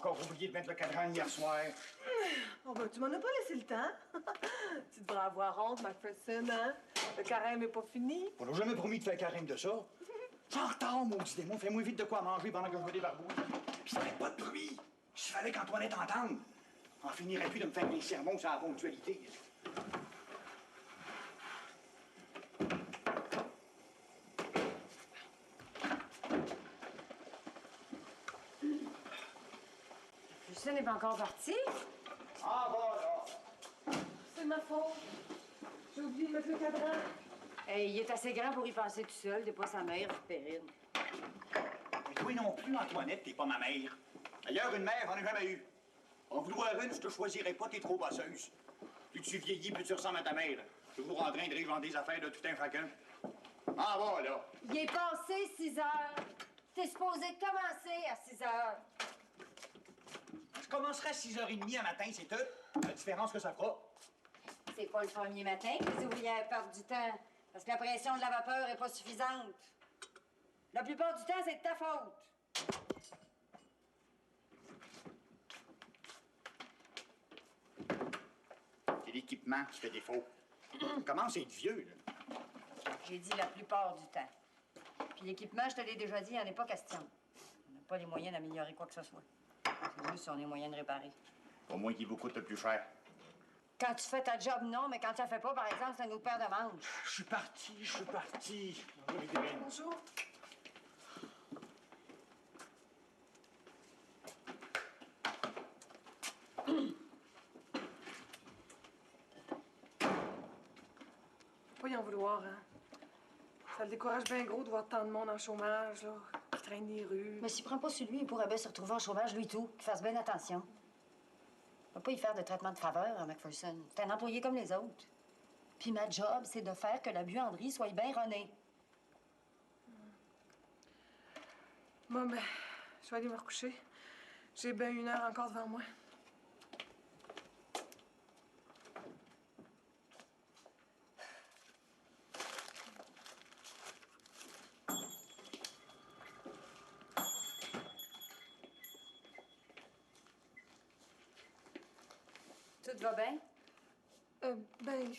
encore oublié de mettre le cadran hier soir. Oh ben, tu m'en as pas laissé le temps. Tu devrais avoir honte, Macpherson, hein? Le carême est pas fini. On n'a jamais promis de faire carême de ça. C'est en retard, maudit démon. Fais-moi vite de quoi manger pendant que je me débarbouille. Puis ça fait pas de bruit. Il fallait qu'Antoinette entende. On finirait plus de me faire des sermons sur la ponctualité. Lucien n'est pas encore parti. Ah, voilà. C'est ma faute. J'ai oublié de mettre le cadran. Hey, il est assez grand pour y passer tout seul. T'es pas sa mère, Périne. Mais toi non plus, Antoinette, t'es pas ma mère. D'ailleurs, une mère, j'en ai jamais eu. En vouloir une, je te choisirais pas, t'es trop bosseuse. Plus tu vieillis, plus tu ressembles à ta mère. Toujours en train de rivendre des affaires de tout un chacun. Ah, voilà. Il est passé 6 heures. T'es supposé commencer à 6 heures. Je commencerai à 6h30 à matin, c'est tout. La différence que ça fera. C'est pas le premier matin que les ouvrières perdent du temps. Parce que la pression de la vapeur est pas suffisante. La plupart du temps, c'est de ta faute. C'est l'équipement qui fait défaut. On commence à être vieux, là. J'ai dit la plupart du temps. Puis l'équipement, je te l'ai déjà dit, il n'y en est pas question. On n'a pas les moyens d'améliorer quoi que ce soit. C'est juste si on a les moyens de réparer. Au moins qu'il vous coûte le plus cher. Quand tu fais ta job, non, mais quand tu la fais pas, par exemple, c'est un autre paire de manches. Je suis parti. Bonjour. Pas y en vouloir, hein. Ça le décourage bien gros de voir tant de monde en chômage, là, qui traîne les rues. Mais s'il prend pas sur lui, il pourrait bien se retrouver en chômage, lui tout. Qu'il fasse bien attention. On va pas y faire de traitement de faveur, Macpherson. C'est un employé comme les autres. Puis ma job, c'est de faire que la buanderie soit bien renée. Bon, ben, je vais aller me recoucher. J'ai bien 1 heure encore devant moi. Tout va bien? Ben...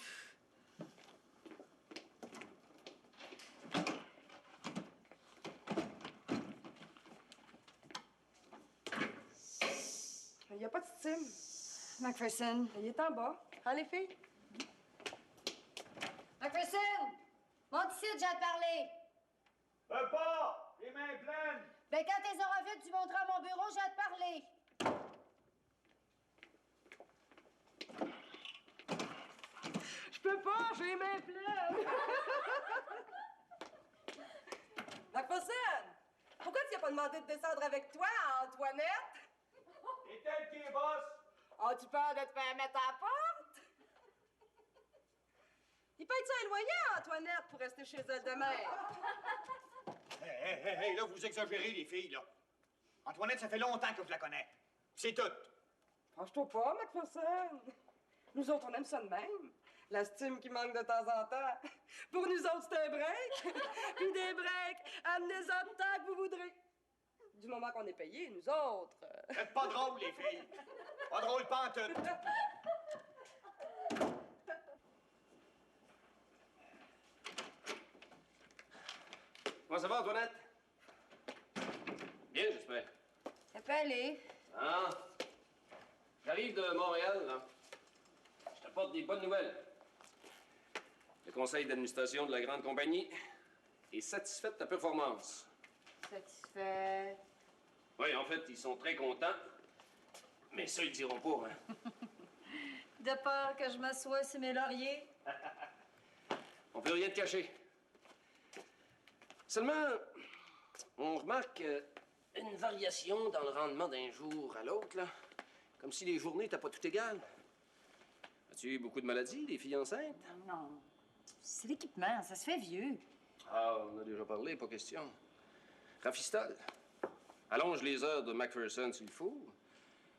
Il n'y a pas de style. Macpherson. Il est en bas. Hein, les filles? Macpherson! Monte ici, j'ai à te parler. Pas! Les mains pleines! Ben, quand t'es auras vues, tu monteras à mon bureau, j'ai à te parler. Je peux pas, j'ai les mains pleines. Macpherson, pourquoi tu n'as pas demandé de descendre avec toi, Antoinette? Et tel qui est boss! As-tu peur de te faire mettre à la porte? Il paye ça un loyer, Antoinette, pour rester chez elle demain. Hey, là, vous exagérez, les filles, là. Antoinette, ça fait longtemps que je la connais. C'est tout. Franche-toi pas, Macpherson. Nous autres, on aime ça de même. La stime qui manque de temps en temps. Pour nous autres, c'est un break. Puis des breaks, amenez-en tant que vous voudrez. Du moment qu'on est payé, nous autres. Faites pas drôle, les filles. Pas drôle, pas en tout. Comment ça va, Antoinette? Bien, j'espère. Ça peut aller. Ah, j'arrive de Montréal, là. Je t'apporte des bonnes nouvelles. Le conseil d'administration de la grande compagnie est satisfait de ta performance. Satisfait. Oui, en fait, ils sont très contents. Mais ça, ils le diront pas, hein. De peur que je m'assoie sur mes lauriers. On peut rien te cacher. Seulement, on remarque une variation dans le rendement d'un jour à l'autre, là. Comme si les journées n'étaient pas toutes égales. As-tu eu beaucoup de maladies, les filles enceintes? Non. C'est l'équipement, ça se fait vieux. Ah, on a déjà parlé, pas question. Rafistol. Allonge les heures de Macpherson s'il faut.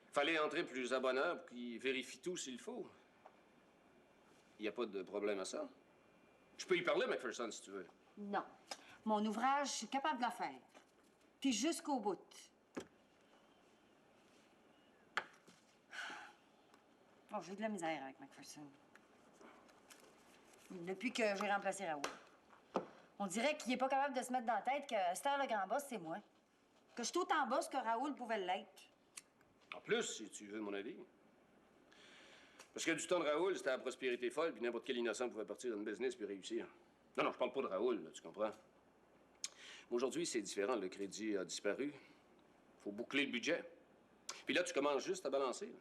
Fallait entrer plus à bonne heure pour qu'il vérifie tout s'il faut. Il n'y a pas de problème à ça. Je peux y parler, Macpherson, si tu veux. Non. Mon ouvrage, je suis capable de le faire. Puis jusqu'au bout. Oh, j'ai de la misère avec McPherson. Depuis que j'ai remplacé Raoul. On dirait qu'il est pas capable de se mettre dans la tête que Esther le grand boss, c'est moi. Que je suis autant boss que Raoul pouvait l'être. En plus, si tu veux mon avis. Parce que du temps de Raoul, c'était la prospérité folle, puis n'importe quel innocent pouvait partir dans une business puis réussir. Non, non, je parle pas de Raoul, là, tu comprends? Mais aujourd'hui, c'est différent. Le crédit a disparu. Faut boucler le budget. Puis là, tu commences juste à balancer.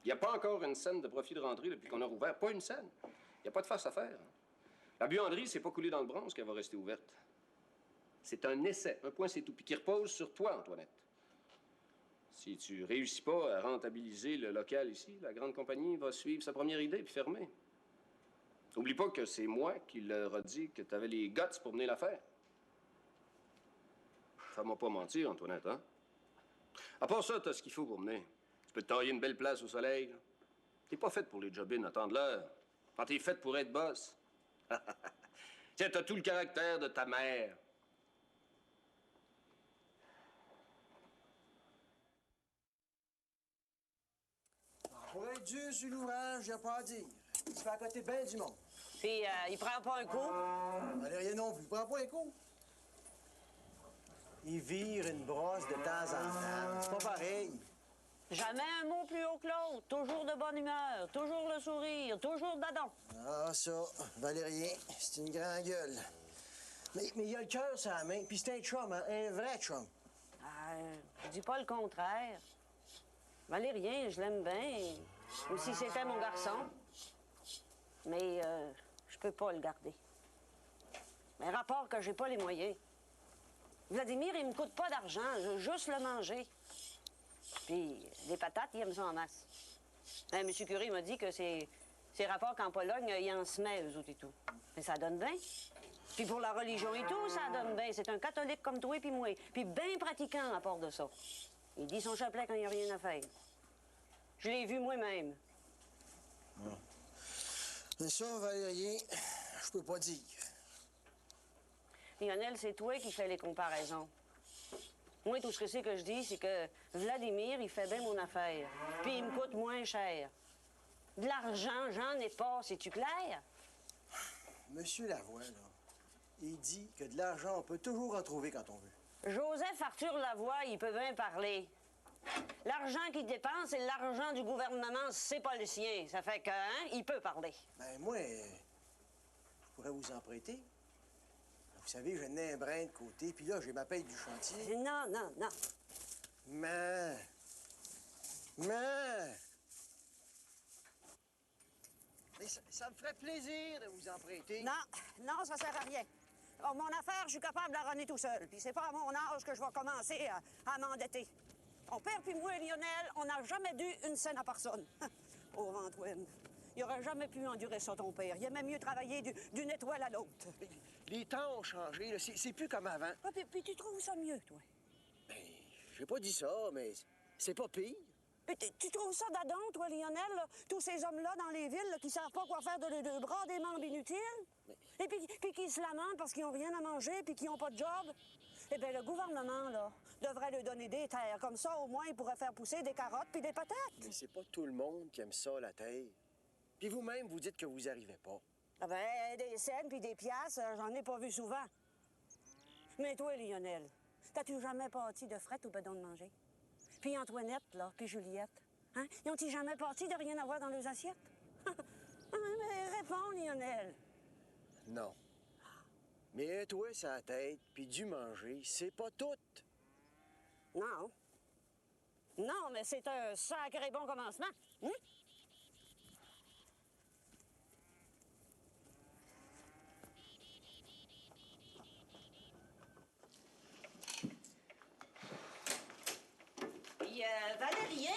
Il n'y a pas encore une scène de profit de rentrée depuis qu'on a rouvert. Pas une scène. Il n'y a pas de face à faire. La buanderie, c'est pas coulé dans le bronze qu'elle va rester ouverte. C'est un essai. Un point, c'est tout. Puis qui repose sur toi, Antoinette. Si tu réussis pas à rentabiliser le local ici, la grande compagnie va suivre sa première idée puis fermer. Oublie pas que c'est moi qui leur a dit que tu avais les guts pour mener l'affaire. Fais-moi pas mentir, Antoinette, hein? À part ça, t'as ce qu'il faut pour mener. Tu peux te tailler une belle place au soleil. T'es pas faite pour les job-ins, attendre l'heure. Quand t'es faite pour être boss. Tiens, t'as tout le caractère de ta mère. Pour être dur sur l'ouvrage, y a pas à dire. Il se fait à côté bien du monde. Puis, il prend pas un coup? Valérien non plus. Il prend pas un coup. Il vire une brosse de temps en temps. C'est pas pareil. Jamais un mot plus haut que l'autre. Toujours de bonne humeur, toujours le sourire, toujours d'adon. Ah, ça, Valérien, c'est une grande gueule. Mais il a le cœur sur la main, puis c'est un chum, hein, un vrai chum. Je dis pas le contraire. Valérien, je l'aime bien. Ou si c'était mon garçon. Mais je peux pas le garder. Mais rapport que j'ai pas les moyens. Vladimir, il me coûte pas d'argent. Je veux juste le manger. Puis, les patates, il aime ça en masse. M. Curie m'a dit que ces rapports qu'en Pologne, il en se met, eux autres et tout. Mais ça donne bien. Puis pour la religion et tout, ça donne bien. C'est un catholique comme toi et puis moi. Puis bien pratiquant à part de ça. Il dit son chapelet quand il n'y a rien à faire. Je l'ai vu moi-même. Mais ça, Valérien, je peux pas dire. Lionel, c'est toi qui fais les comparaisons. Moi, tout ce que c'est que je dis, c'est que Vladimir, il fait bien mon affaire. Puis il me coûte moins cher. De l'argent, j'en ai pas, c'est-tu clair? Monsieur Lavoie, là, il dit que de l'argent, on peut toujours en trouver quand on veut. Joseph Arthur Lavoie, il peut bien parler. L'argent qu'il dépense, c'est l'argent du gouvernement, c'est pas le sien. Ça fait que, hein, il peut parler. Ben, moi, je pourrais vous en prêter. Vous savez, j'ai un brin de côté, puis là, j'ai ma paye du chantier. Non, non, non. Mais... Mais ça me ferait plaisir de vous en prêter. Non, non, ça sert à rien. Oh, mon affaire, je suis capable de la runner tout seul. Puis c'est pas à mon âge que je vais commencer à m'endetter. Ton père puis moi, Lionel, on n'a jamais dû une scène à personne. Pauvre Antoine. Il aurait jamais pu endurer ça, ton père. Il aimait mieux travailler d'une étoile à l'autre. Les temps ont changé, là. C'est plus comme avant. Ah, puis tu trouves ça mieux, toi? Ben, j'ai pas dit ça, mais c'est pas pire. Puis tu trouves ça d'adon, toi, Lionel, là? Tous ces hommes-là dans les villes là, qui savent pas quoi faire de leurs deux bras, des membres inutiles? Et puis qui se lamentent parce qu'ils ont rien à manger puis qu'ils ont pas de job? Eh bien, le gouvernement, là, devrait leur donner des terres. Comme ça, au moins, ils pourraient faire pousser des carottes puis des patates. Mais c'est pas tout le monde qui aime ça, la terre. Puis vous-même, vous dites que vous arrivez pas. Ah ben, des scènes puis des piastres, j'en ai pas vu souvent. Mais toi, Lionel, t'as-tu jamais pâti de fret au bedon de manger? Puis Antoinette, là, puis Juliette, hein? Ils ont-ils jamais pâti de rien avoir dans leurs assiettes? Mais réponds, Lionel. Non. Mais toi, ça la tête, puis du manger, c'est pas tout. Non. Non, mais c'est un sacré bon commencement. Hein? Puis Valérien,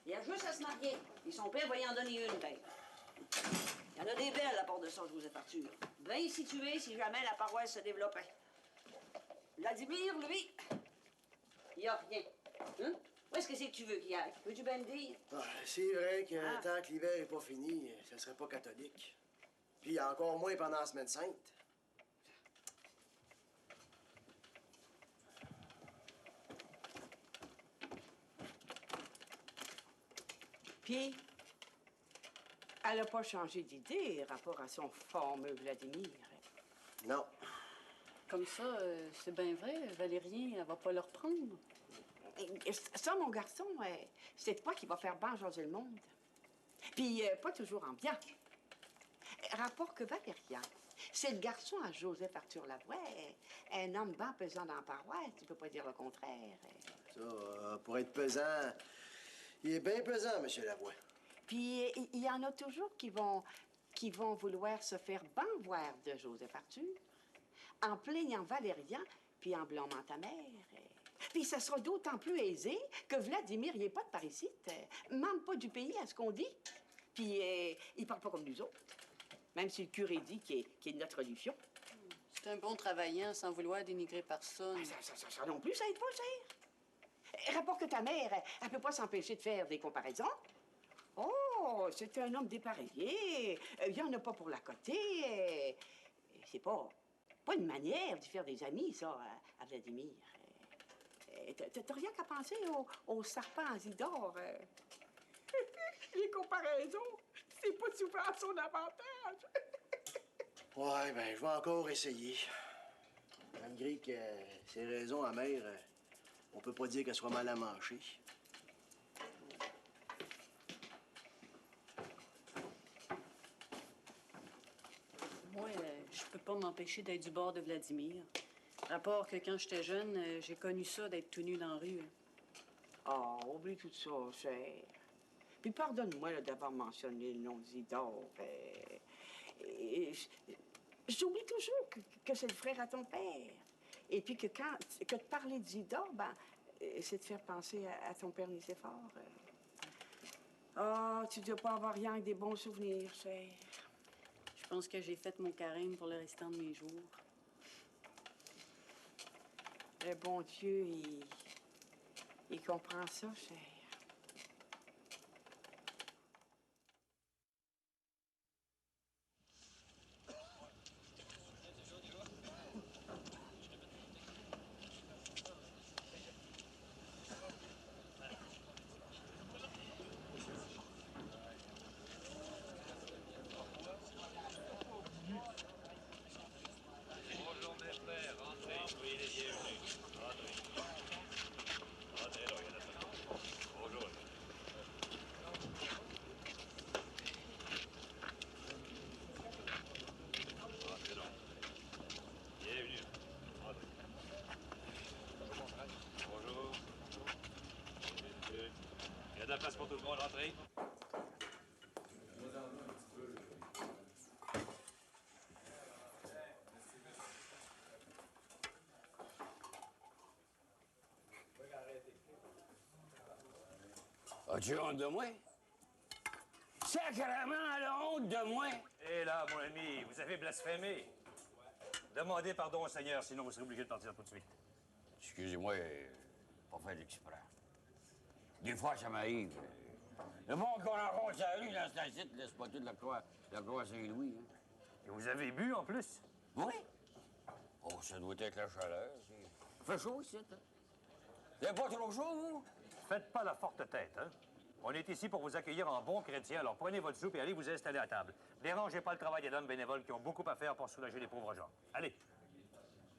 il a juste à se marier. Puis son père va y en donner une, ben. Il y en a des belles à part de ça, Joseph Arthur. Bien situé si jamais la paroisse se développait. Vladimir, lui, il n'y a rien. Hein? Où est-ce que c'est que tu veux qu'il aille? Veux-tu bien me dire? Ah, c'est vrai que tant que l'hiver n'est pas fini, ça serait pas catholique. Puis encore moins pendant la semaine sainte. Puis, Elle n'a pas changé d'idée rapport à son fameux Vladimir. Non. Comme ça, c'est bien vrai, Valérien, elle va pas le reprendre. Ça, mon garçon, c'est toi qui va faire bien jaser le monde. Puis pas toujours en bien. Rapport que Valérien, c'est le garçon à Joseph Arthur Lavoie, un homme bien pesant dans la paroisse, tu peux pas dire le contraire. Ça, pour être pesant, il est bien pesant, M. Lavoie. Puis il y en a toujours qui vont vouloir se faire bien voir de Joseph Arthur, en plaignant Valérien, puis en blâmant ta mère. Puis ça sera d'autant plus aisé que Vladimir, il n'est pas de par ici, même pas du pays à ce qu'on dit. Puis il parle pas comme nous autres, même si le curé dit qu'il est de notre religion. C'est un bon travaillant sans vouloir dénigrer personne. Ça non plus, ça aide pas, cher. Rapport que ta mère, elle peut pas s'empêcher de faire des comparaisons. Oh, c'est un homme dépareillé. Il y en a pas pour la côté. C'est pas une manière d'y faire des amis, ça, à Vladimir. T'as rien qu'à penser au serpent Isidore. Les comparaisons, c'est pas souvent à son avantage. Ouais, ben, je vais encore essayer. Malgré que ses raisons amères, on peut pas dire qu'elles soient mal à manger. Moi, je peux pas m'empêcher d'être du bord de Vladimir. Rapport que quand j'étais jeune, j'ai connu ça d'être tout nu dans la rue. Oh, oublie tout ça, cher. Puis pardonne-moi d'avoir mentionné le nom d'Isidore. J'oublie toujours que c'est le frère à ton père. Et puis que de parler d'Isidore, ben, c'est de faire penser à ton père Nicéphore. Ah, tu dois pas avoir rien que des bons souvenirs, cher. Je pense que j'ai fait mon carême pour le restant de mes jours. Le bon Dieu, il comprend ça, cher. De la place pour tout le monde, entrez. As-tu honte de moi? Sacrément, la honte de moi! Et là, mon ami, vous avez blasphémé. Demandez pardon au Seigneur, sinon vous serez obligé de partir tout de suite. Excusez-moi, pas fait exprès. Des fois, ça m'arrive. Le monde qu'on rencontre sur la rue, dans ce site, laisse pas toute la croix Saint-Louis. Hein. Et vous avez bu, en plus? Oui. Oh, ça doit être la chaleur. Il fait chaud ici, hein? Vous n'avez pas trop chaud, vous? Faites pas la forte tête, hein? On est ici pour vous accueillir en bons chrétiens, alors prenez votre soupe et allez vous installer à table. Dérangez pas le travail des hommes bénévoles qui ont beaucoup à faire pour soulager les pauvres gens. Allez.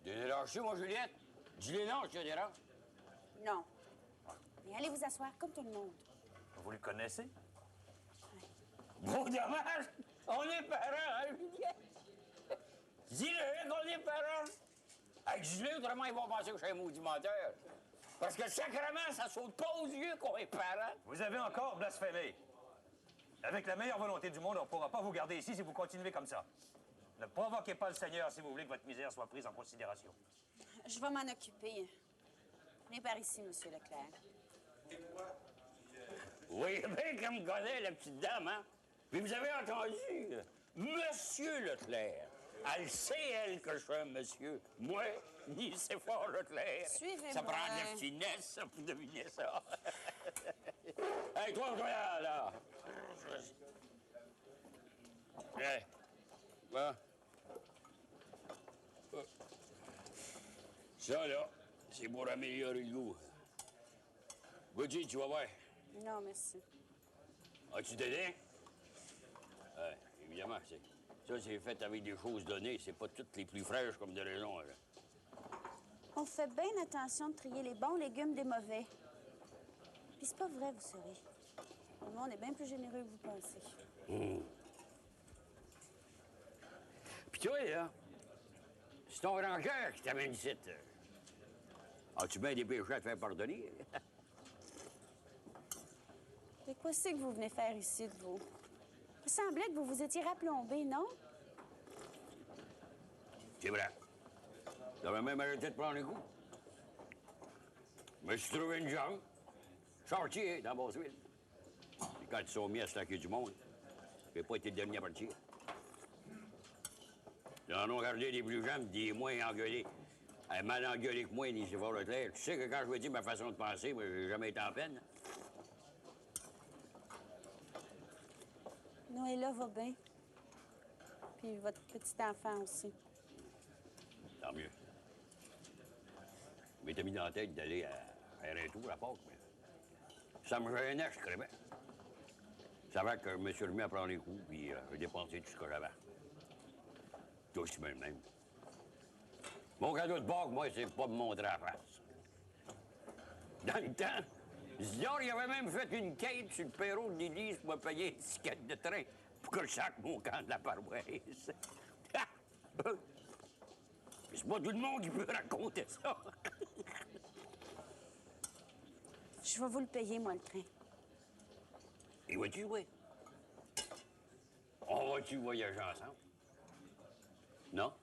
Déranges-tu, moi, Juliette? Dis-les non, je te dérange. Non. Mais allez vous asseoir comme tout le monde. Vous le connaissez? Bon, dommage! On est parents, hein, Juliette? Dis-le qu'on est parents! Hey, dis-le, autrement, ils vont penser que je suis un maudit menteur. Parce que sacrément, ça saute pas aux yeux qu'on est parents. Vous avez encore blasphémé. Avec la meilleure volonté du monde, on ne pourra pas vous garder ici si vous continuez comme ça. Ne provoquez pas le Seigneur si vous voulez que votre misère soit prise en considération. Je vais m'en occuper. Venez par ici, Monsieur Leclerc. Oui, bien qu'elle me connaît, la petite dame, hein? Puis vous avez entendu, Monsieur Leclerc. Elle sait, elle, que je suis un monsieur. Moi, ni c'est fort Leclerc. Suivez-moi. Ça prend de la finesse, ça, pour deviner ça. Hey, toi, là. Hey. Bon. Ça, là, c'est pour améliorer le goût. Vas-y, tu vas voir. Non, merci. As-tu des dents? évidemment. Ça, c'est fait avec des choses données. C'est pas toutes les plus fraîches comme de raison. Là. On fait bien attention de trier les bons légumes des mauvais. Puis c'est pas vrai, vous saurez. Nous, on est bien plus généreux que vous pensez. Puis toi, là, c'est ton grand-cœur qui t'amène ici. As-tu bien des péchés à te faire pardonner? Mais quoi c'est que vous venez faire ici, de vous? Il semblait que vous vous étiez raplombé, non? C'est vrai. J'avais même arrêté de prendre un coup. Je me suis trouvé une jambe. Chartier, dans Beauceville. Et quand ils sont mis à stacker du monde, j'ai pas été le dernier à partir. Ils en ont gardé des plus jeunes, des moins engueulés. Mal engueulés que moi, ni Séphore Leclerc. Tu sais que quand je veux dire ma façon de penser, moi, j'ai jamais été en peine. Noëlla va bien. Puis votre petit enfant aussi. Tant mieux. Je m'étais mis dans la tête d'aller à faire un tour à Pâques, mais ça me gênait, je crevais. Ça va que je me suis remis à prendre les coups, puis j'ai dépensé tout ce que j'avais. Toi aussi, bien le même. Mon cadeau de Pâques, moi, c'est pas me montrer à la face. Dans le temps, Zior, il avait même fait une quête sur le perron de l'église pour me payer une ticket de train pour que je saque mon camp de la paroisse. C'est pas tout le monde qui peut raconter ça. Je vais vous le payer, moi, le train. Et vas-tu jouer? On va-tu voyager ensemble? Non?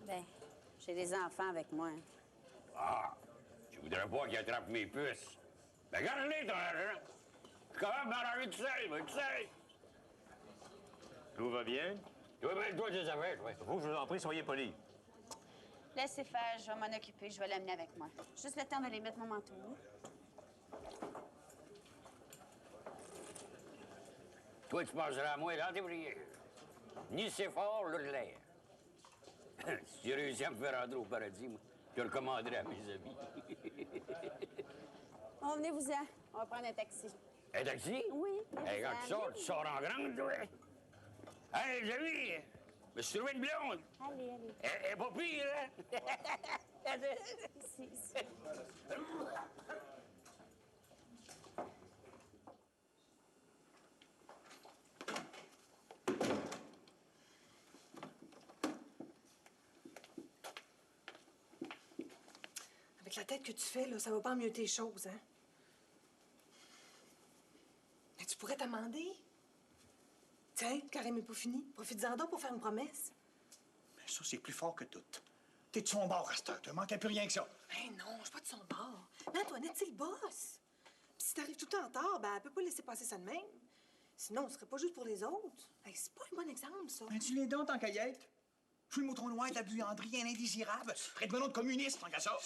Ben, j'ai des enfants avec moi. Ah, tu voudrais pas qu'ils attrapent mes puces? Ben, garde-les, ton argent. Je suis capable de m'arranger tout seul, moi, tout seul. Tout va bien? Tu vas bien, toi, des affaires, toi. Vous, je vous en prie, soyez poli. Laissez faire, je vais m'en occuper, je vais l'amener avec moi. Juste le temps d'aller mettre mon manteau. Toi, tu penseras à moi dans tes prières. Ni Séphore Leclerc. Si j'ai réussi à me faire rentrer au paradis, moi, je le commanderai à mes amis. Oh, venez-vous-en. On va prendre un taxi. Un taxi? Oui. Hey, quand tu sors en grande, toi. Hey, les amis, je me suis trouvé une blonde. Allez, allez. Elle est pas pire, hein? Ici. Avec la tête que tu fais, là, ça va pas mieux tes choses, hein? Mais tu pourrais t'amender. Tiens, le carême n'est pas fini. Profite-en donc pour faire une promesse. Mais ça, c'est plus fort que tout. T'es de son bord, Rasteur. Te manquait plus rien que ça. Ben non, je suis pas de son bord. Mais Antoinette, c'est le boss. Puis si t'arrives tout le temps en retard, ben elle peut pas laisser passer ça de même. Sinon, ce serait pas juste pour les autres. Hey, c'est pas un bon exemple, ça. Ben, dis-les donc, tant qu'à y être. Je suis le mouton noir de la buanderie, un indésirable. Près de mon nom de communiste, tant qu'à ça.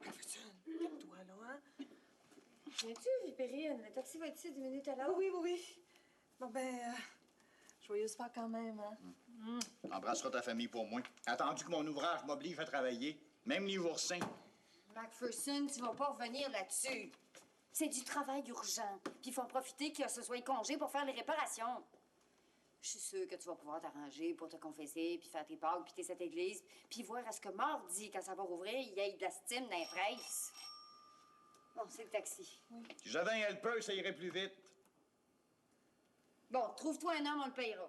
Calme-toi, là, hein? Viens-tu, Vipérine? Le taxi va être ici 10 minutes à l'heure. Oui. Bon, ben, joyeuse Pâques quand même, hein? Embrasseras ta famille pour moi. Attendu que mon ouvrage m'oblige à travailler, même les oursins. Macpherson, tu vas pas revenir là-dessus. C'est du travail urgent. Puis il faut en profiter que ce soit congé pour faire les réparations. Je suis sûre que tu vas pouvoir t'arranger pour te confesser, puis faire tes Pâques, puis tes cette église, puis voir à ce que mardi, quand ça va rouvrir, il y ait de la stime dans les presses. Bon, c'est le taxi. Oui. Si j'avais un helper, ça irait plus vite. Bon, trouve-toi un homme, on le payera.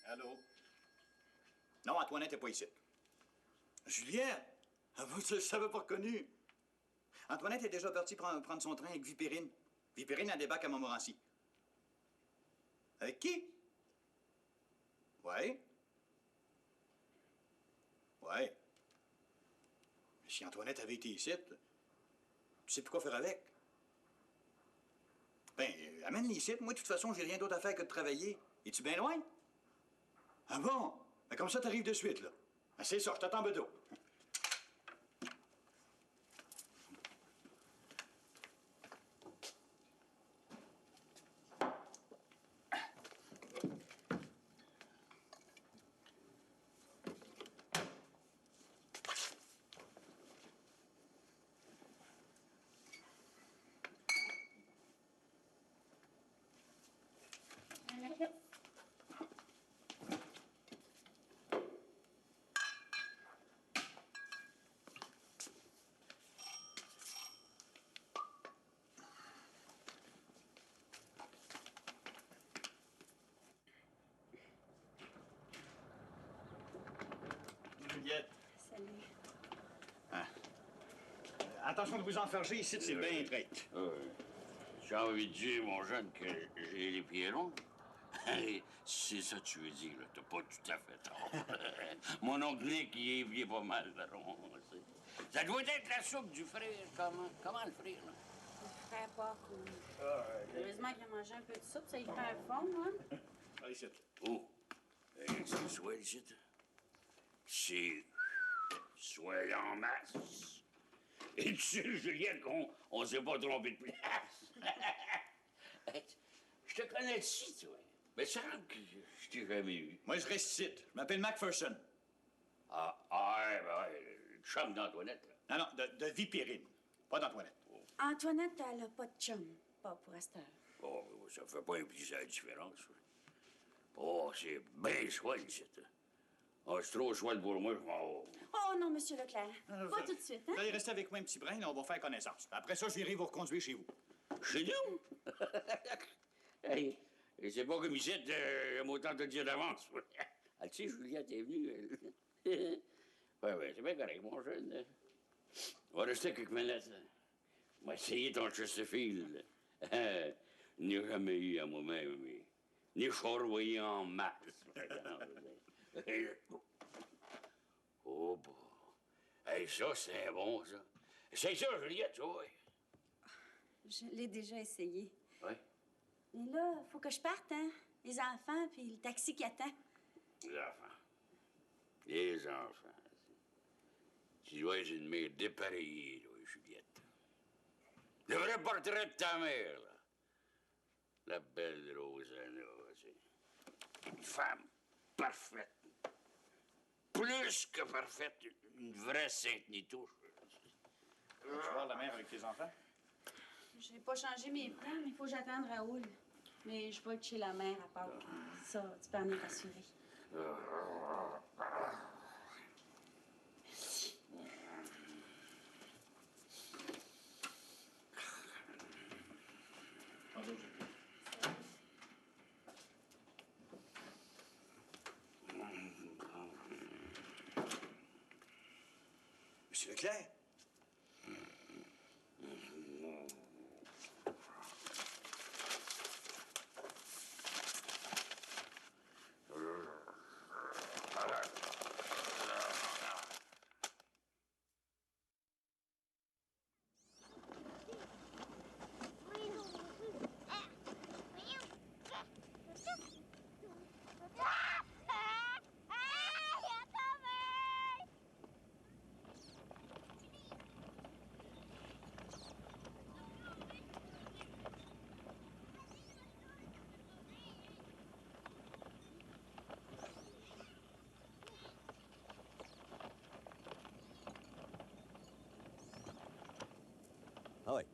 Allô? Non, Antoinette n'est pas ici. Juliette? Ah, moi, je ne savais pas reconnu. Antoinette est déjà partie prendre son train avec Vipérine. Vipérine, elle débarque à Montmorency. Avec qui? Ouais. Ouais. Mais si Antoinette avait été ici, tu sais plus quoi faire avec. Ben, amène-les ici. Moi, de toute façon, j'ai rien d'autre à faire que de travailler. Es-tu bien loin? Ah bon? Ben, comme ça, t'arrives de suite, là. Ben, c'est ça, je t'attends bedeau. Juliette. Salut. Hein? Attention de vous enfarger ici, c'est bien traite. J'ai envie de dire, mon jeune, que j'ai les pieds longs. C'est ça que tu veux dire, là. T'as pas tout à fait tort. Mon oncle Nick, il est pas mal rond. Ça doit être la soupe du frère. Comment le frère, là? Le frère pas cool. Heureusement qu'il a mangé un peu de soupe, ça y fait un fond, hein? Allez, ici. Oh, c'est soit ici. C'est soit en masse. Et tu sais, Juliette, qu'on s'est pas trompé de place. Je te connais ici, toi. Mais ça semble que je t'ai jamais vu. Moi, je reste ici. Je m'appelle Macpherson. Le chum d'Antoinette, là. Non, de Vipérine. Pas d'Antoinette. Antoinette, elle a pas de chum. Pas pour Esther. Oh, ça fait pas impliquer la différence. Oh, c'est bien chouette, ici. Oh, c'est trop chouette pour moi, je m'en vais. Oh non, Monsieur Leclerc. Pas tout de suite, hein? Vous allez rester avec moi un petit brin, là, on va faire connaissance. Après ça, je viendrai vous reconduire chez vous. Chez nous? Hey, c'est pas comme ici, j'aime autant te dire d'avance. Ah, tu sais, Juliette est venue. Ouais, c'est bien correct, mon jeune. On va rester quelques minutes. On va essayer ton Chesterfield. Il n'y a jamais eu à moi-même, mais ni charvoyé en masse. Oh, bon. Hey, ça, c'est bon, ça. C'est ça, Juliette, ça, oui. Je l'ai déjà essayé. Oui? Mais là, faut que je parte, hein? Les enfants, puis le taxi qui attend. Les enfants. Les enfants. Tu dois être une mère dépareillée, là, Juliette. Le vrai portrait de ta mère, là. La belle Rosanna, c'est une femme parfaite. Plus que parfaite, une vraie Sainte-Nitouche. Tu vas voir la mère avec tes enfants? J'ai pas changé mes plans, mais il faut que j'attende Raoul. Mais je vais être chez la mère à Pâques. Ça, tu peux en être assuré. Merci. Monsieur Leclerc? Ah oui.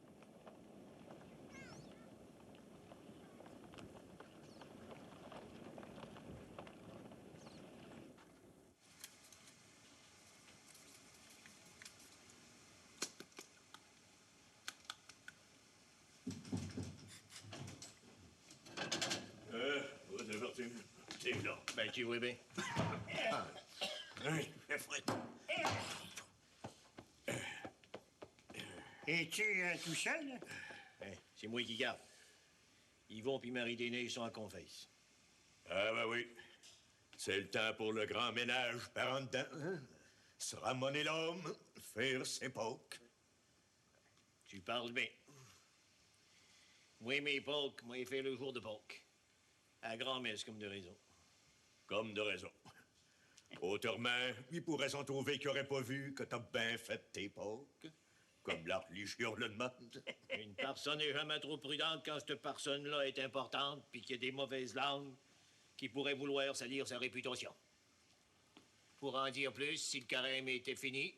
C'est parti. C'est là. Ben, tu vois bien. Oui, c'est frais. Es-tu tout seul? Hein, c'est moi qui garde. Yvon puis Marie-Dénée sont en confesse. Ah, ben oui. C'est le temps pour le grand ménage par en dedans. Hein? Se ramener l'homme, faire ses poques. Tu parles bien. Moi, mes poques, moi, fait le jour de Pâques. À grand-messe, comme de raison. Comme de raison. Autrement, il pourrait s'en trouver qui n'aurait pas vu que t'as bien fait tes poques. Comme la religion le demande. Une personne n'est jamais trop prudente quand cette personne-là est importante puis qu'il y a des mauvaises langues qui pourraient vouloir salir sa réputation. Pour en dire plus, si le carême était fini,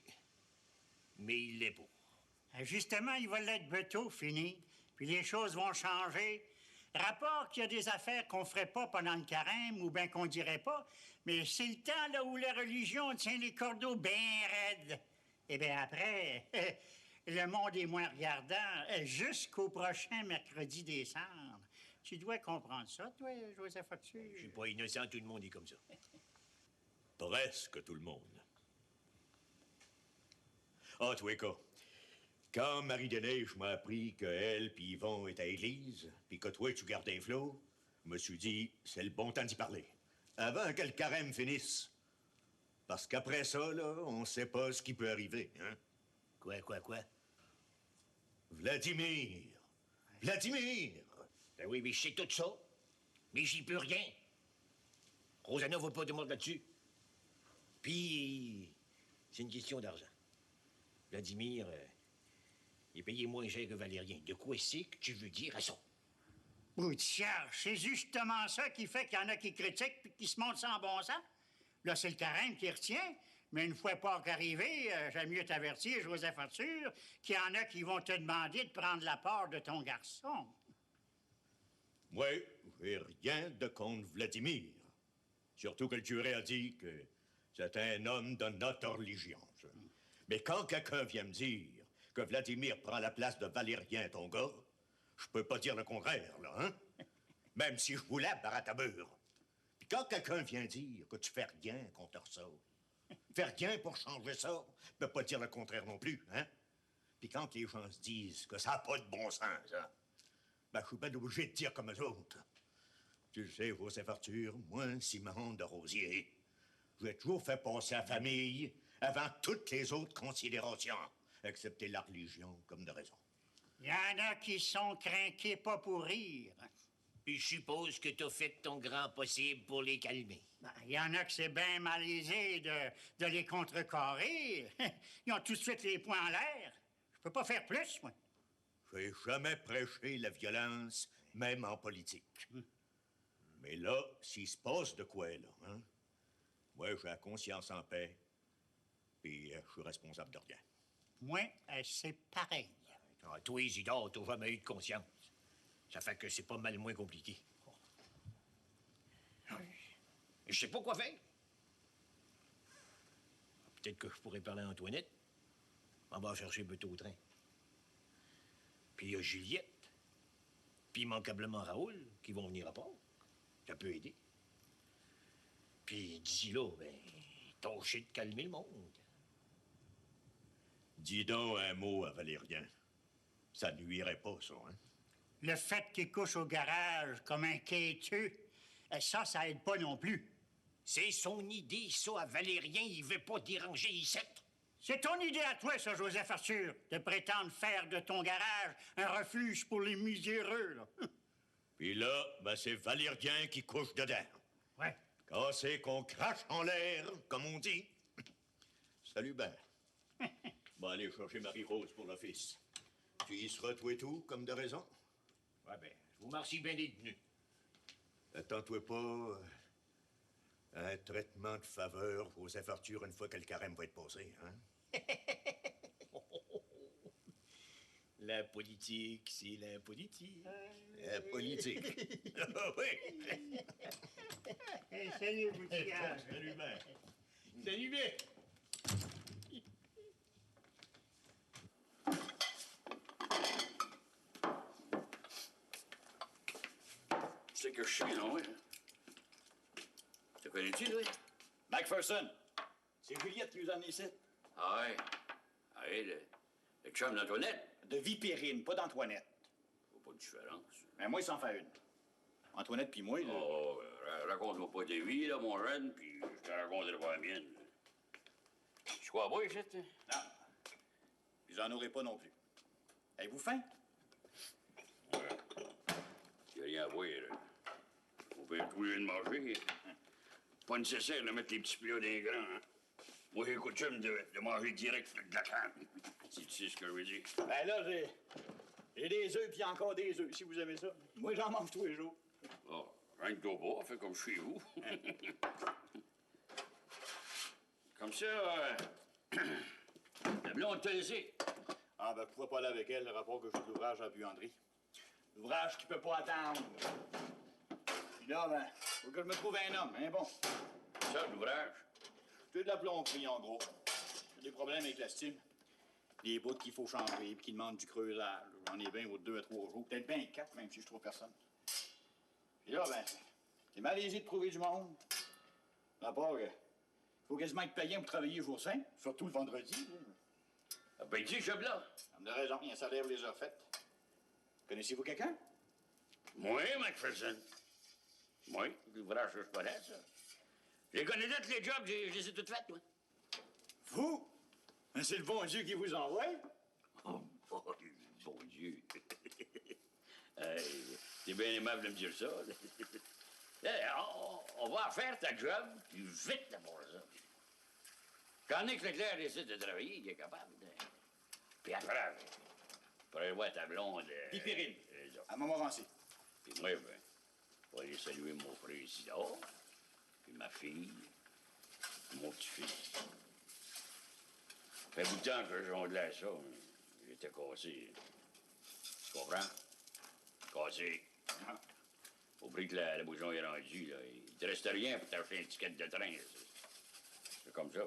mais il l'est pas. Justement, il va l'être bientôt fini, puis les choses vont changer. Rapport qu'il y a des affaires qu'on ferait pas pendant le carême, ou bien qu'on dirait pas, mais c'est le temps là où la religion tient les cordeaux bien raides. Et bien après, le monde est moins regardant jusqu'au prochain mercredi des Cendres. Tu dois comprendre ça, toi, Joseph Oxus? Je suis pas innocent, tout le monde est comme ça. Presque tout le monde. En tous les cas, quand Marie-Deneiche m'a appris qu'elle puis Yvon étaient à l'église, puis que toi, tu gardais flot, je me suis dit, c'est le bon temps d'y parler. Avant que le carême finisse. Parce qu'après ça, là, on sait pas ce qui peut arriver, hein? Quoi? Vladimir! Vladimir! Ben oui, mais je sais tout ça. Mais j'y peux rien. Rosanna veut pas de monde là-dessus. Puis, c'est une question d'argent. Vladimir, il est payé moins cher que Valérien. De quoi c'est que tu veux dire à ça? Boutière, c'est justement ça qui fait qu'il y en a qui critiquent puis qui se montrent sans bon sens. Là, c'est le carême qui retient. Mais une fois Pâques arrivé, j'aime mieux t'avertir, Joseph Arthur, qu'il y en a qui vont te demander de prendre la part de ton garçon. Moi, j'ai rien de contre Vladimir. Surtout que le curé a dit que c'était un homme de notre religion. Ça. Mais quand quelqu'un vient me dire que Vladimir prend la place de Valérien, ton gars, je peux pas dire le contraire, là, hein? Même si je voulais barre à beurre. Puis quand quelqu'un vient dire que tu fais rien contre ça, fais rien pour changer ça, je peux pas dire le contraire non plus, hein? Puis quand les gens se disent que ça n'a pas de bon sens, hein? Ben, je suis bien obligé de dire comme eux autres. Tu le sais, Joseph Arthur, moi, Simon de Rosier, j'ai toujours fait passer la famille avant toutes les autres considérations, excepté la religion comme de raison. Il y en a qui sont craqués pas pour rire. Puis je suppose que t'as fait ton grand possible pour les calmer. Ben, il y en a que c'est bien malaisé de les contrecarrer. Ils ont tout de suite les poings en l'air. Je peux pas faire plus, moi. J'ai jamais prêché la violence, même en politique. Mais là, s'il se passe de quoi, là, hein? Moi, j'ai la conscience en paix, puis je suis responsable de rien. Moi, c'est pareil. Ah, toi, Isidore, t'as jamais eu de conscience. Ça fait que c'est pas mal moins compliqué. Je sais pas quoi faire. Peut-être que je pourrais parler à Antoinette. On va chercher Beto au train. Puis il y a Juliette. Puis immanquablement Raoul, qui vont venir à part. Ça peut aider. Puis d'ici là, ben, tâchez de calmer le monde. Dis donc un mot à Valérien. Ça nuirait pas, ça, hein? Le fait qu'il couche au garage comme un quêteux, ça aide pas non plus. C'est son idée, ça, à Valérien. Il veut pas déranger ici. C'est ton idée à toi, ça, Joseph Arthur, de prétendre faire de ton garage un refuge pour les miséreux, là. Puis là, ben, c'est Valérien qui couche dedans. Ouais. Quand c'est qu'on crache en l'air, comme on dit. Salut, Ben. Bon, allez chercher Marie-Rose pour l'office. Tu y seras, toi et tout, comme de raison? Ouais, ben, je vous remercie bien d'être venu. Attends-toi pas à un traitement de faveur, Joseph Arthur, une fois que le carême va être passé, hein? La politique, c'est la politique. La politique. Ah oui. Hey, salut, Boutière. Salut, Ben. Salut bien. C'est que je suis, non, oui? Te connais-tu, lui? Macpherson, c'est Juliette qui nous a amené ici. Ah ouais. Ah oui, le chum d'Antoinette. De Vipérine, pas d'Antoinette. Pas de différence. Mais moi, il s'en fait une. Antoinette puis moi, là. Oh, raconte-moi pas tes vies, là, mon jeune, puis je te raconterai pas la mienne. Tu crois pas, ici? Non. Puis j'en aurai pas non plus. Avez-vous faim? J'ai rien à voir, là. Faut bien trouver de manger. Pas nécessaire de mettre les petits plats dans les grands, hein. Moi, j'ai coutume de manger direct de la canne. Si tu sais ce que je veux dire. Ben là, j'ai des œufs puis encore des œufs, si vous aimez ça. Moi, j'en mange tous les jours. Oh, rien que toi pas, fais comme chez vous. Comme ça, la blonde te laissé. Ah, ben, pourquoi pas aller avec elle, le rapport que j'ai de l'ouvrage à la buanderie. L'ouvrage qui peut pas attendre. Puis là, ben, faut que je me trouve un homme, hein, bon. Ça, l'ouvrage? J'ai de la plomberie, en gros. J'ai des problèmes avec la stime. Les bouts qu'il faut changer, puis qui demandent du creusage. J'en ai bien aux 2 à 3 jours, peut-être bien 4, même si je trouve personne. Puis là, ben, c'est malaisé de trouver du monde. D'abord, faut quasiment être payant pour travailler jour saint, surtout le vendredi. Ah, ben, tu ce job-là? On a raison, il y a un salaire, vous les a faites. Connaissez-vous quelqu'un? Moi, Macpherson. Moi, l'ouvrage que je connais, ça. Je les connais tous les jobs, je les ai toutes faites, moi. Vous? Ben, c'est le bon Dieu qui vous envoie. Oh, bon Dieu. T'es bien aimable de me dire ça. On va faire ta job, puis vite d'abord ça. Quand Nick Leclerc décide de travailler, il est capable de... Puis après, pour aller voir ta blonde... Puis Périne, à Montmorency. Puis moi, ben, pour aller saluer mon frère Isidore, puis ma fille, mon petit-fils. Ça fait bout de temps que je jonglais à ça. J'étais cassé. Tu comprends? Cassé. Au prix que la bouchon est rendue, là, il te reste rien pour t'acheter un ticket de train. C'est comme ça.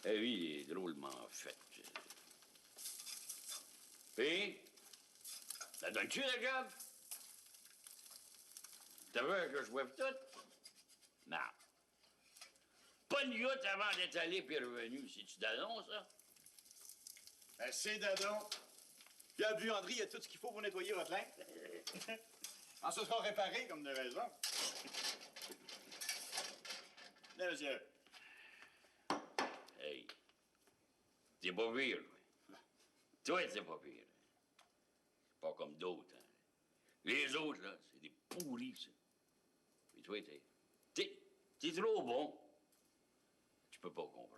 La vie est drôlement faite. Puis, ça donne-tu le job? T'as vu que je vois tout? Non. Pas une goutte avant d'être allé puis revenu. C'est-tu dadon, ça? Ben, c'est dadon. Puis à la buanderie, il y a tout ce qu'il faut pour nettoyer votre linge. En ce sera réparé, comme de raison. Là, monsieur. Hey, t'es pas pire, toi. Toi, t'es pas pire. Pas comme d'autres, hein. Les autres, là, c'est des pourris, ça. Mais toi, t'es trop bon. Tu peux pas comprendre.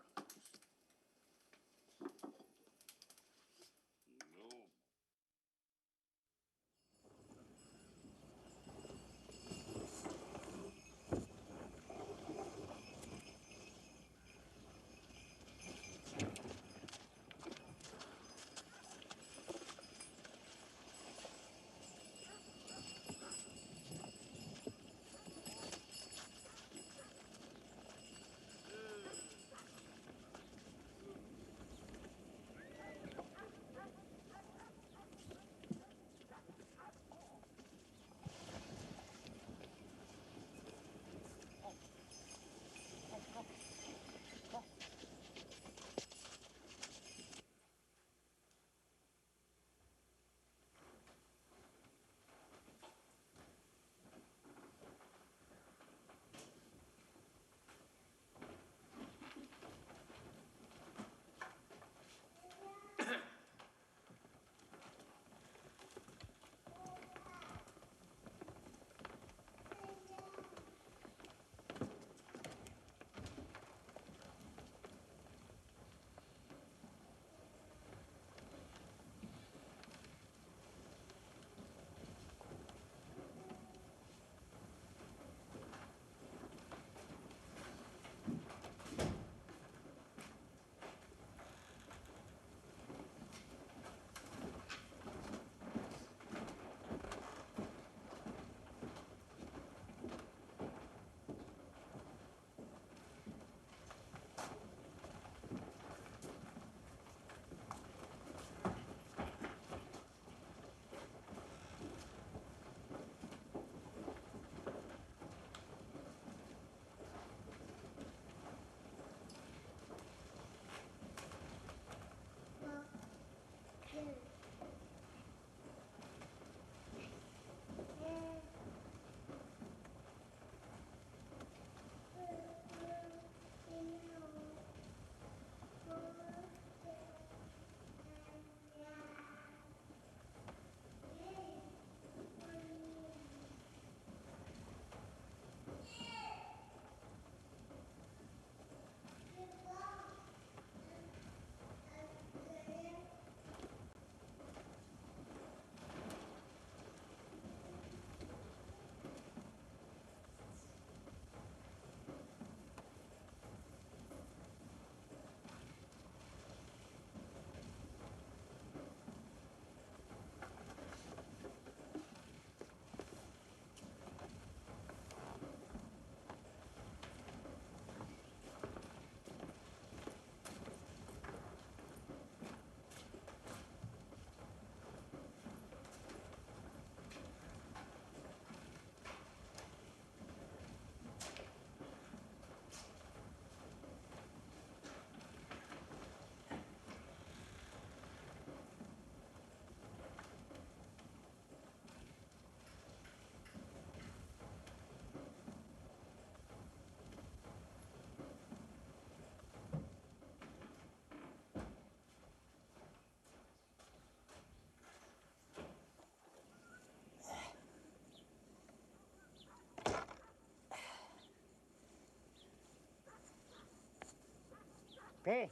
Puis,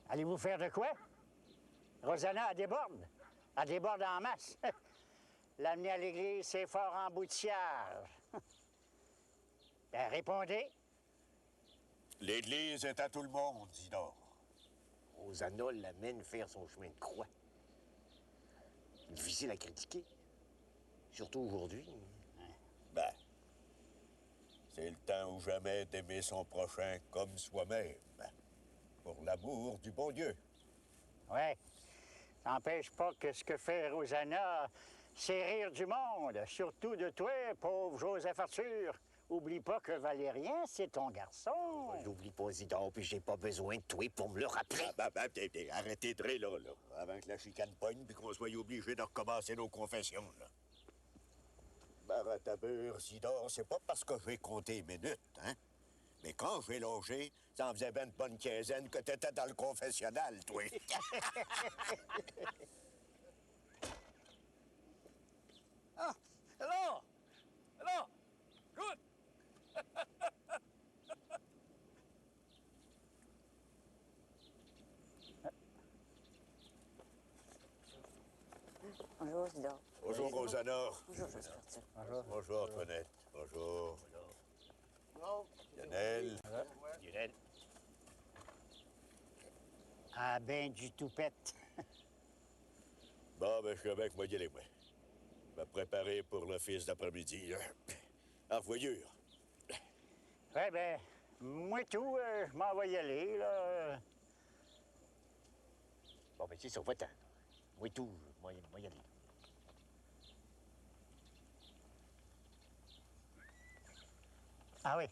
allez-vous faire de quoi? Rosanna, elle déborde. Elle déborde en masse. L'amener à l'église, c'est fort emboutillage. Ben, répondez. L'église est à tout le monde, Isidore. Rosanna l'amène faire son chemin de croix. Difficile à critiquer. Surtout aujourd'hui. Ben, c'est le temps ou jamais d'aimer son prochain comme soi-même. Pour l'amour du bon Dieu. Ouais. Ça n'empêche pas que ce que fait Rosanna, c'est rire du monde. Surtout de toi, pauvre Joseph Arthur. Oublie pas que Valérien, c'est ton garçon. J'oublie pas, Isidore, puis j'ai pas besoin de toi pour me le rappeler. Arrêtez de rire, là, avant que la chicane pogne puis qu'on soit obligé de recommencer nos confessions, là. Baratabeur, Isidore, c'est pas parce que j'ai compté minutes, hein? Mais quand j'ai logé, ça en faisait ben une bonne quinzaine que t'étais dans le confessionnal, toi. Ah, hello! Hello! Good! Bonjour, Isidore. Bonjour, Rosanna. Bonjour, Joseph Arthur. Bonjour, Antoinette. Bonjour. Lionel. Lionel. Ah ben, du toupette. Bon, ben, je suis avec moi, y aller, moi. Je vais me préparer pour l'office d'après-midi, là. En voyure. Ouais, ben, moi tout, je m'en vais y aller, là. Bon, ben, c'est ça, va-t'en. Moi, tout, moi y aller. Ah oui.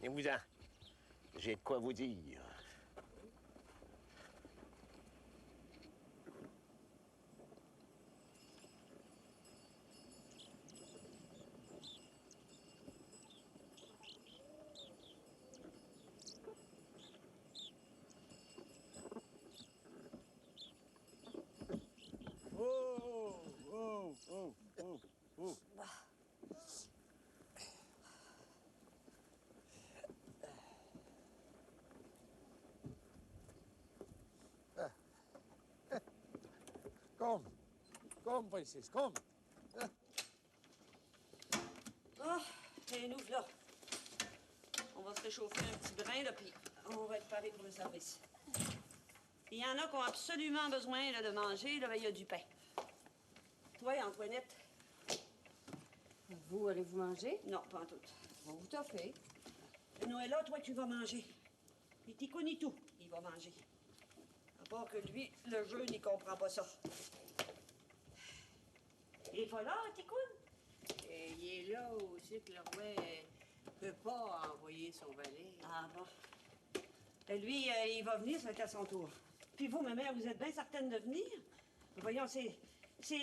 Venez-vous-en. J'ai de quoi vous dire. Comme, princesse, comme. Ah, et nous voilà. On va se réchauffer un petit brin, là, puis on va être paré pour le service. Il y en a qui ont absolument besoin là, de manger, là, ben, il y a du pain. Toi, Antoinette? Vous, allez-vous manger? Non, pas en tout. On vous t'offrir. Noëlla, toi, tu vas manger. Et Ticoun et tout, il va manger. À part que lui, le jeu, il comprend pas ça. Il est pas là, Ticoun? Il est là aussi que le roi peut pas envoyer son valet. Ah bon. Et lui, il va venir, ça va être à son tour. Puis vous, ma mère, vous êtes bien certaine de venir? Voyons, c'est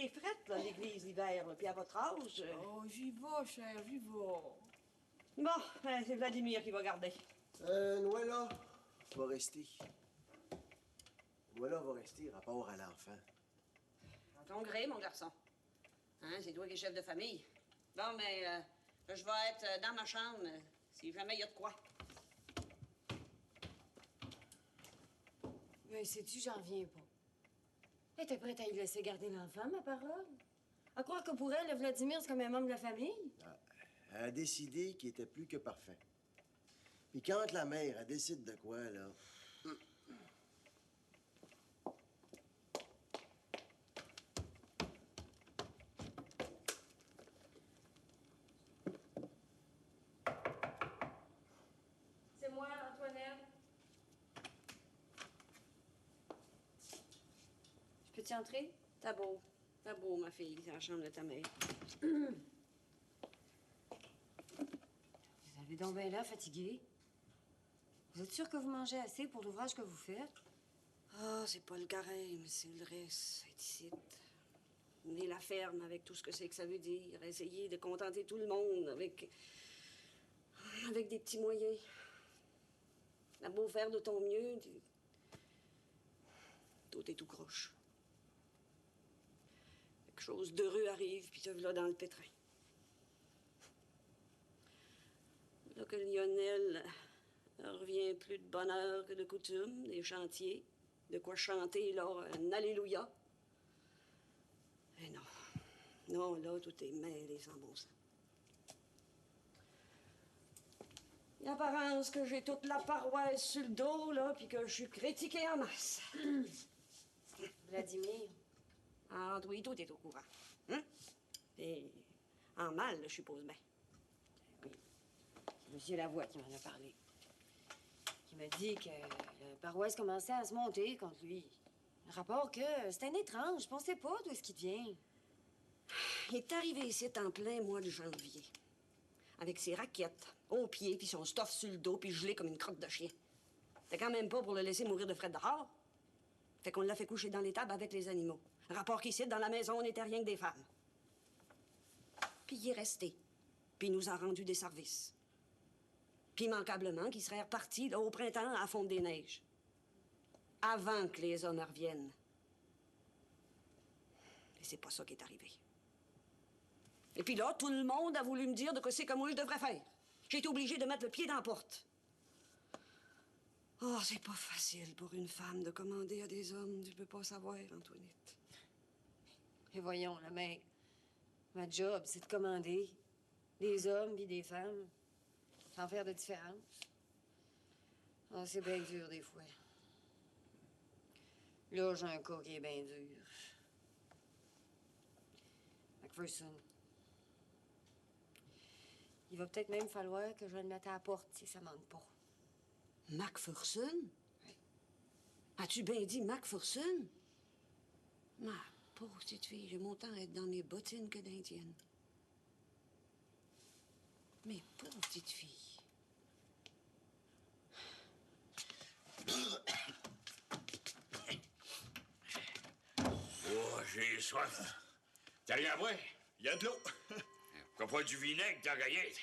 frette, là, l'église, l'hiver, là. Puis à votre âge... Oh, j'y vais, cher, j'y vais. Bon, ben, c'est Vladimir qui va garder. Noëlla va rester. Noëlla va rester, rapport à l'enfant. À ton gré, mon garçon. Hein, c'est toi qui es chef de famille. Bon, mais je vais être dans ma chambre si jamais il y a de quoi. Mais sais-tu, j'en reviens pas. Elle était prête à y laisser garder l'enfant, ma parole. À croire que pour elle, le Vladimir, c'est comme un membre de la famille. Elle a décidé qu'il était plus que parfait. Puis quand la mère, elle décide de quoi, là... C'est moi, Antoinette. Je peux-tu entrer? T'as beau, ma fille, c'est la chambre de ta mère. Vous avez donc bien l'air fatigué. Vous êtes sûr que vous mangez assez pour l'ouvrage que vous faites? Ah, c'est pas le carême, c'est le reste, c'est ici. Mener la ferme avec tout ce que c'est que ça veut dire. Essayer de contenter tout le monde avec des petits moyens. T'as beau faire de ton mieux, tout est tout croche. Quelque chose d'heureux arrive, puis te voilà dans le pétrin. Là que Lionel revient plus de bonne heure que de coutume, des chantiers, de quoi chanter, là, un Alléluia. Mais non. Non, là, tout est mêlé sans bon sens. Il apparence que j'ai toute la paroisse sur le dos, là, puis que je suis critiquée en masse. Vladimir. Ah, oui, tout est au courant. Hein? Et en mal, je suppose bien. Oui. C'est Monsieur Lavoie qui m'en a parlé. Qui m'a dit que la paroisse commençait à se monter contre lui. Le rapport que c'est un étrange, je pensais pas d'où est-ce qu'il vient. Il est arrivé ici en plein mois de janvier. Avec ses raquettes aux pieds, puis son stuff sur le dos, puis gelé comme une crotte de chien. C'était quand même pas pour le laisser mourir de frais dehors. Fait qu'on l'a fait coucher dans l'étable avec les animaux. Rapport qu'ici, dans la maison, on n'était rien que des femmes. Puis il est resté. Puis il nous a rendu des services. Puis immanquablement qu'il serait reparti, là, au printemps, à fondre des neiges. Avant que les hommes reviennent. Et c'est pas ça qui est arrivé. Et puis là, tout le monde a voulu me dire de quoi c'est que moi je devrais faire. J'ai été obligée de mettre le pied dans la porte. Oh, c'est pas facile pour une femme de commander à des hommes. Tu peux pas savoir, Antoinette. Et voyons, la mère. Ma job, c'est de commander des hommes puis des femmes, sans faire de différence. Oh, c'est bien dur, des fois. Là, j'ai un cas qui est bien dur. McPherson. Il va peut-être même falloir que je le mette à la porte si ça manque pas. McPherson? Oui. As-tu bien dit McPherson? Ma pauvre petite fille, j'ai mon temps à être dans mes bottines que d'indienne. Mes pauvres petites filles. Oh, j'ai soif. T'as rien à boire? Il y a de l'eau. Pourquoi pas du vinaigre dans la gaillette?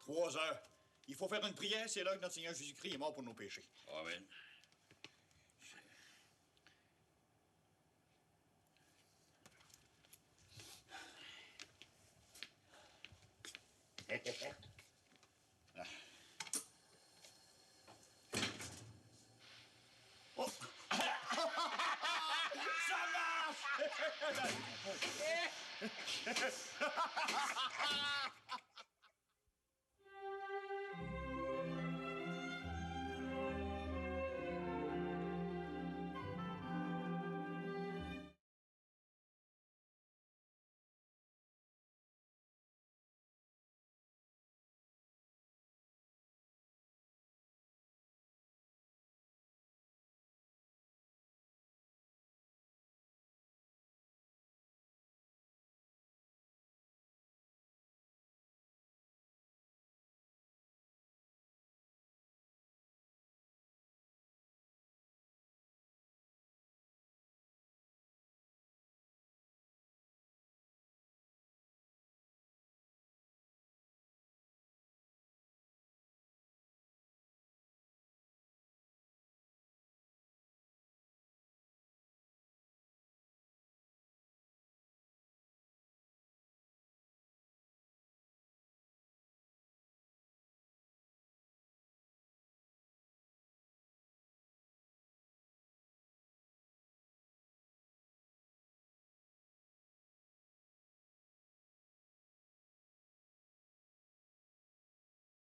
3 heures. Il faut faire une prière, c'est là que notre Seigneur Jésus-Christ est mort pour nos péchés. Amen. Oh. Ça marche!